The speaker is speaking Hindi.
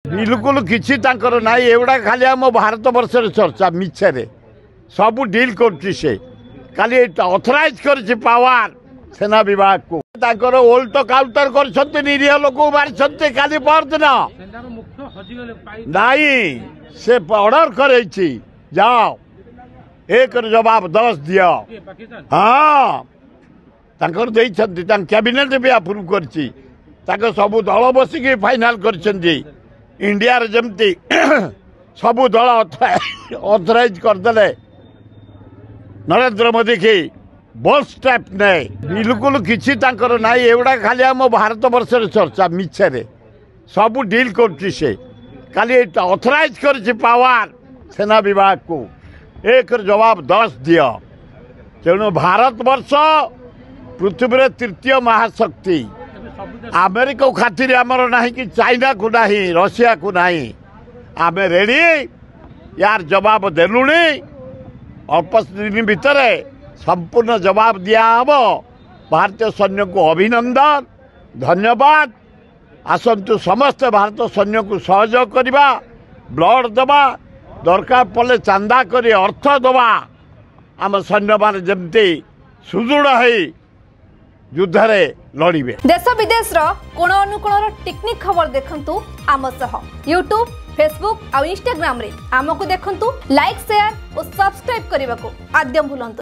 बिल्कुल किसी ना एवढा खाली आम भारत वर्ष चर्चा मिछे सब डील कर अथराइज कर पावर सेना विभाग को ओल्ट काउंटर कर निरीह लोक मारी काली परदिन नाई से ऑर्डर कर जाओ एक जवाब 10 दियो। हाँ कैबिनेट भी अप्रूव कर सब दल बसिक फाइनाल कर इंडिया जमती सबू दल अथराइज करदे नरेंद्र मोदी की बोल्ड स्टेप ने बिल्कुल किसी ना एवढा खाली आम भारत वर्ष चर्चा मिछे सब डील कर अथराइज कर पावर सेना विभाग को एक जवाब 10 दियो। तेणु भारत वर्ष पृथ्वी तृतीय महाशक्ति अमेरिका खातिर आमर ना कि चाइना को ना रशिया को ना आम रेडी यार जवाब देलुणी अल्प दिन भितर संपूर्ण जवाब दिहब। भारतीय सैन्य को अभिनंदन धन्यवाद। आसतु समस्त भारत सैन्य को सहयोग करवा ब्लड दबा दरकार पड़े चांदा कर अर्थ दबा आम सैन्य मान जमती सुदृढ़ है युद्धरे लड़िबे। देश विदेश कोण अनुकोण टेक्निक खबर देखंतु आम सह यूट्यूब फेसबुक और इंस्टाग्राम रे आमको देखंतु लाइक शेयर और सब्सक्राइब करने को आद्यम भूलंतु।